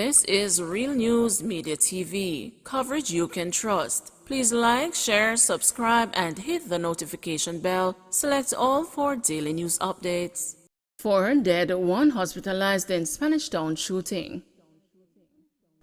This is Real News Media TV, coverage you can trust. Please like, share, subscribe, and hit the notification bell. Select all for daily news updates. 4 dead, 1 hospitalized in Spanish Town shooting.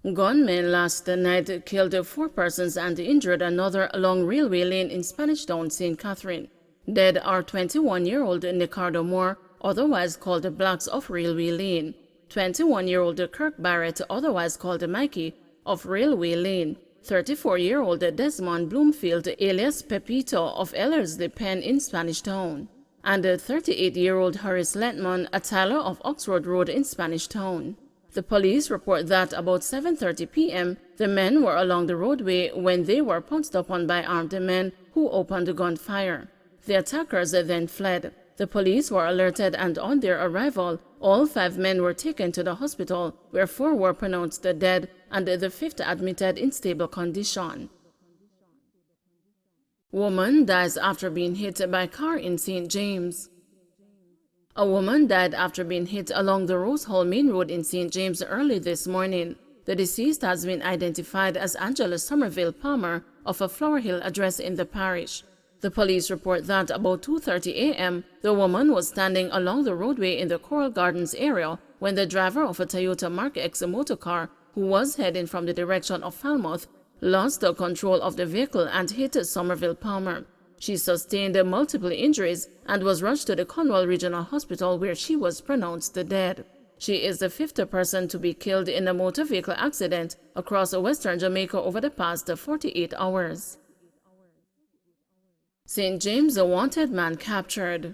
Gunmen last night killed 4 persons and injured another along Railway Lane in Spanish Town, St. Catherine. Dead are 21-year-old Ricardo Moore, otherwise called Blacks of Railway Lane, 21-year-old Kirk Barrett, otherwise called Mikey, of Railway Lane, 34-year-old Desmond Bloomfield, alias Pepito, of Ellerslie Pen in Spanish Town, and 38-year-old Horace Letman, a Tyler of Oxford Road in Spanish Town. The police report that about 7:30 p.m., the men were along the roadway when they were pounced upon by armed men who opened gunfire. The attackers then fled. The police were alerted, and on their arrival, all 5 men were taken to the hospital, where 4 were pronounced dead and the 5th admitted in stable condition. Woman dies after being hit by car in St. James. A woman died after being hit along the Rose Hall Main Road in St. James early this morning. The deceased has been identified as Angela Somerville Palmer of a Flower Hill address in the parish. The police report that about 2:30 a.m., the woman was standing along the roadway in the Coral Gardens area when the driver of a Toyota Mark X motorcar, who was heading from the direction of Falmouth, lost control of the vehicle and hit Somerville Palmer. She sustained multiple injuries and was rushed to the Cornwall Regional Hospital, where she was pronounced dead. She is the 5th person to be killed in a motor vehicle accident across western Jamaica over the past 48 hours. St. James, a wanted man captured.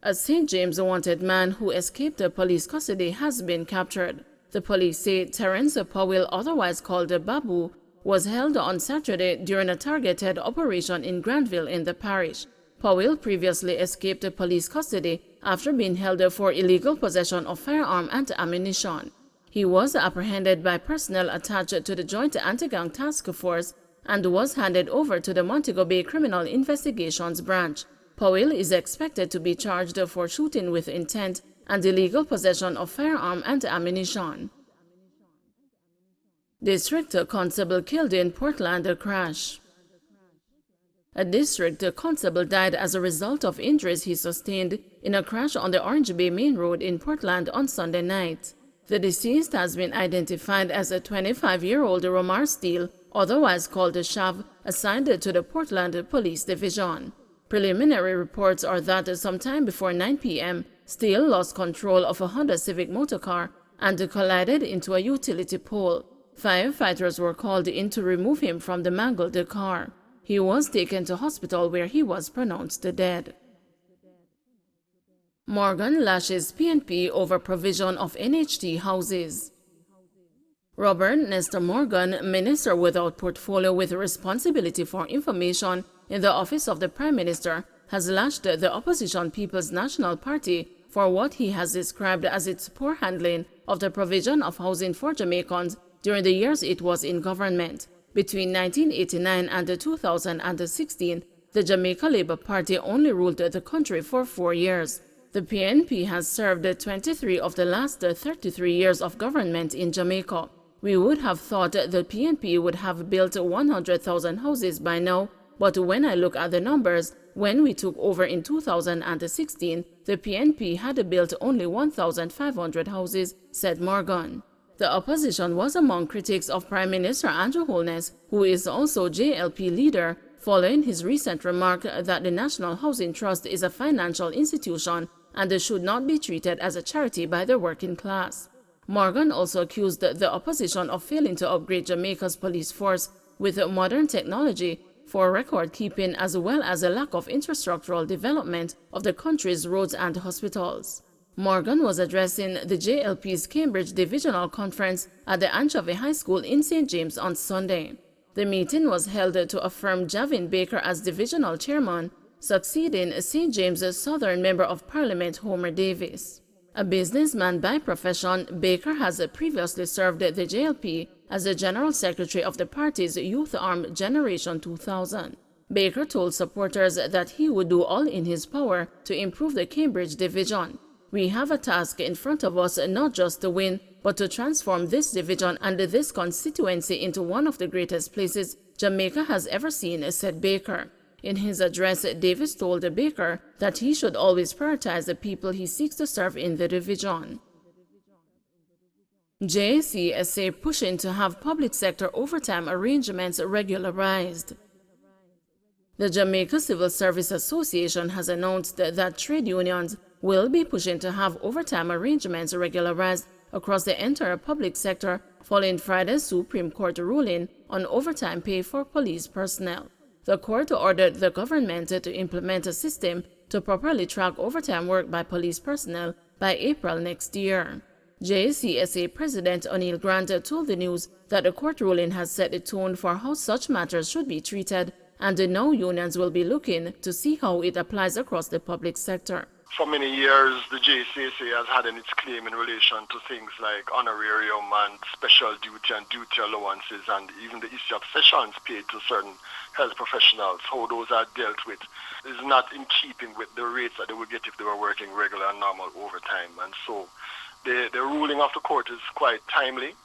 A St. James wanted man who escaped police custody has been captured. The police say Terence Powell, otherwise called Babu, was held on Saturday during a targeted operation in Granville in the parish. Powell previously escaped police custody after being held for illegal possession of firearm and ammunition. He was apprehended by personnel attached to the Joint Anti-Gang Task Force and was handed over to the Montego Bay Criminal Investigations Branch. Powell is expected to be charged for shooting with intent and illegal possession of firearm and ammunition. District constable killed in Portland crash. A district constable died as a result of injuries he sustained in a crash on the Orange Bay Main Road in Portland on Sunday night. The deceased has been identified as a 25-year-old Romar Steele, otherwise called Shav, assigned to the Portland Police Division. Preliminary reports are that sometime before 9 p.m., Steele lost control of a Honda Civic motorcar and collided into a utility pole. Firefighters were called in to remove him from the mangled car. He was taken to hospital, where he was pronounced dead. Morgan lashes PNP over provision of NHT houses. Robert Nestor Morgan, minister without portfolio with responsibility for information in the office of the Prime Minister, has lashed the opposition People's National Party for what he has described as its poor handling of the provision of housing for Jamaicans during the years it was in government. Between 1989 and 2016, the Jamaica Labour Party only ruled the country for 4 years. The PNP has served 23 of the last 33 years of government in Jamaica. We would have thought the PNP would have built 100,000 houses by now, but when I look at the numbers, when we took over in 2016, the PNP had built only 1,500 houses, said Morgan. The opposition was among critics of Prime Minister Andrew Holness, who is also JLP leader, following his recent remark that the National Housing Trust is a financial institution and should not be treated as a charity by the working class. Morgan also accused the opposition of failing to upgrade Jamaica's police force with modern technology for record-keeping, as well as a lack of infrastructural development of the country's roads and hospitals. Morgan was addressing the JLP's Cambridge Divisional Conference at the Anchovy High School in St. James on Sunday. The meeting was held to affirm Javin Baker as divisional chairman, succeeding St. James's Southern Member of Parliament Homer Davis. A businessman by profession, Baker has previously served the JLP as the General Secretary of the party's youth arm Generation 2000. Baker told supporters that he would do all in his power to improve the Cambridge division. We have a task in front of us not just to win, but to transform this division and this constituency into one of the greatest places Jamaica has ever seen, said Baker. In his address, Davis told Baker that he should always prioritize the people he seeks to serve in the division. JCSCA pushing to have public sector overtime arrangements regularized. The Jamaica Civil Service Association has announced that trade unions will be pushing to have overtime arrangements regularized across the entire public sector following Friday's Supreme Court ruling on overtime pay for police personnel. The court ordered the government to implement a system to properly track overtime work by police personnel by April next year. JCSCA President O'Neill Grant told the news that the court ruling has set the tone for how such matters should be treated, and now unions will be looking to see how it applies across the public sector. For many years, the JCSCA has had in its claim in relation to things like honorarium and special duty and duty allowances, and even the issue of sessions paid to certain health professionals. How those are dealt with is not in keeping with the rates that they would get if they were working regular and normal overtime. And so the ruling of the court is quite timely.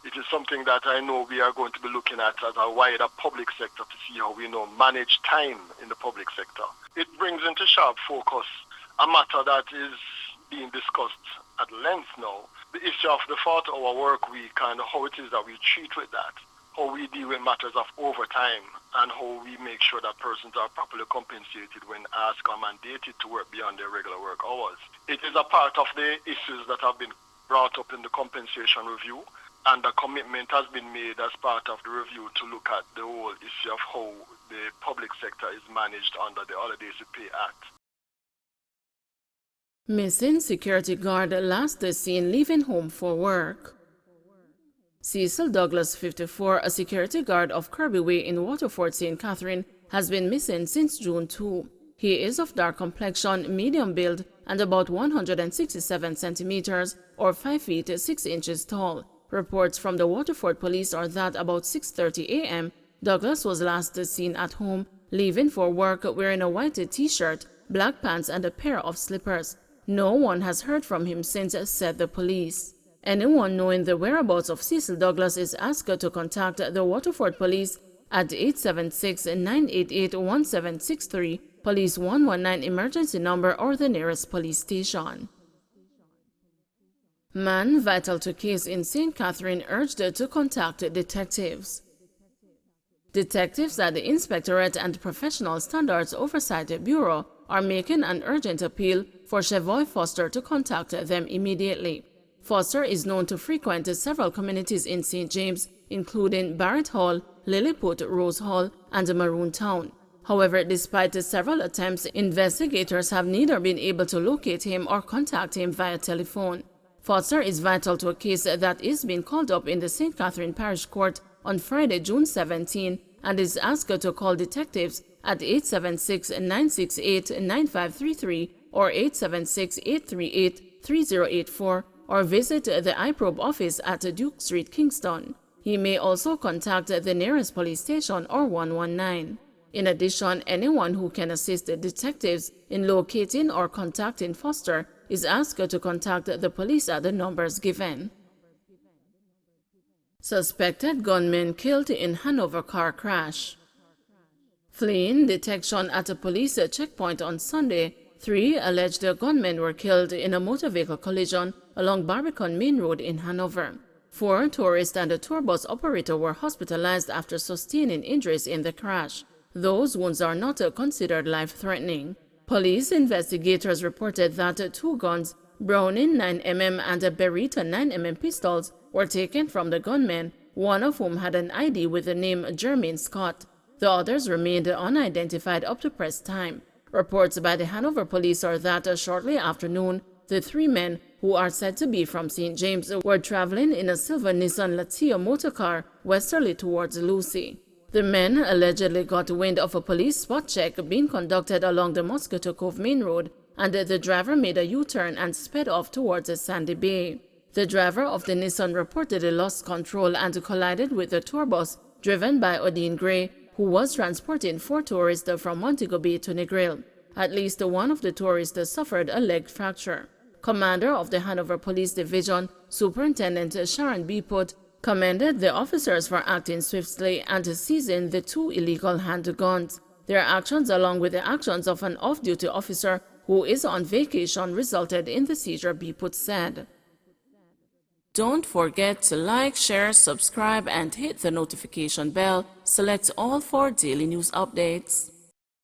It is something that I know we are going to be looking at as a wider public sector to see how we manage time in the public sector. It brings into sharp focus a matter that is being discussed at length now, the issue of the 40-hour work week and how it is that we treat with that, how we deal with matters of overtime, and how we make sure that persons are properly compensated when asked or mandated to work beyond their regular work hours. It is a part of the issues that have been brought up in the compensation review, and a commitment has been made as part of the review to look at the whole issue of how the public sector is managed under the Holidays with Pay Act. Missing security guard last seen leaving home for work. Cecil Douglas, 54, a security guard of Kirby Way in Waterford, St. Catherine, has been missing since June 2. He is of dark complexion, medium build, and about 167 centimeters, or 5 feet 6 inches tall. Reports from the Waterford police are that about 6:30 a.m., Douglas was last seen at home, leaving for work wearing a white t-shirt, black pants, and a pair of slippers. No one has heard from him since, said the police. Anyone knowing the whereabouts of Cecil Douglas is asked to contact the Waterford Police at 876-988-1763, Police 119 emergency number, or the nearest police station. Man vital to case in St. Catherine urged to contact detectives. Detectives at the Inspectorate and Professional Standards Oversight Bureau are making an urgent appeal for Chevoy Foster to contact them immediately. Foster is known to frequent several communities in St. James, including Barrett Hall, Lilliput, Rose Hall, and Maroon Town. However, despite several attempts, investigators have neither been able to locate him or contact him via telephone. Foster is vital to a case that is being called up in the St. Catherine Parish Court on Friday, June 17, and is asked to call detectives at 876-968-9533 or 876-838-3084 or visit the iProbe office at Duke Street, Kingston. He may also contact the nearest police station or 119. In addition, anyone who can assist detectives in locating or contacting Foster is asked to contact the police at the numbers given. Suspected gunman killed in Hanover car crash. Fleeing detection at a police checkpoint on Sunday, 3 alleged gunmen were killed in a motor vehicle collision along Barbican Main Road in Hanover. 4 tourists and a tour bus operator were hospitalized after sustaining injuries in the crash. Those wounds are not considered life-threatening. Police investigators reported that 2 guns, Browning 9mm and a Beretta 9mm pistols, were taken from the gunmen, one of whom had an ID with the name Jermaine Scott. The others remained unidentified up to press time. Reports by the Hanover police are that shortly after noon, the 3 men, who are said to be from St. James, were traveling in a silver Nissan Latia motorcar westerly towards Lucy. The men allegedly got wind of a police spot check being conducted along the Mosquito Cove Main Road, and the driver made a U-turn and sped off towards Sandy Bay. The driver of the Nissan reportedly lost control and collided with the tour bus driven by Odine Gray, who was transporting 4 tourists from Montego Bay to Negril. At least one of the tourists suffered a leg fracture. Commander of the Hanover Police Division, Superintendent Sharon Beeput, commended the officers for acting swiftly and seizing the 2 illegal handguns. Their actions, along with the actions of an off-duty officer who is on vacation, resulted in the seizure, Beeput said. Don't forget to like, share, subscribe, and hit the notification bell. Select all for daily news updates.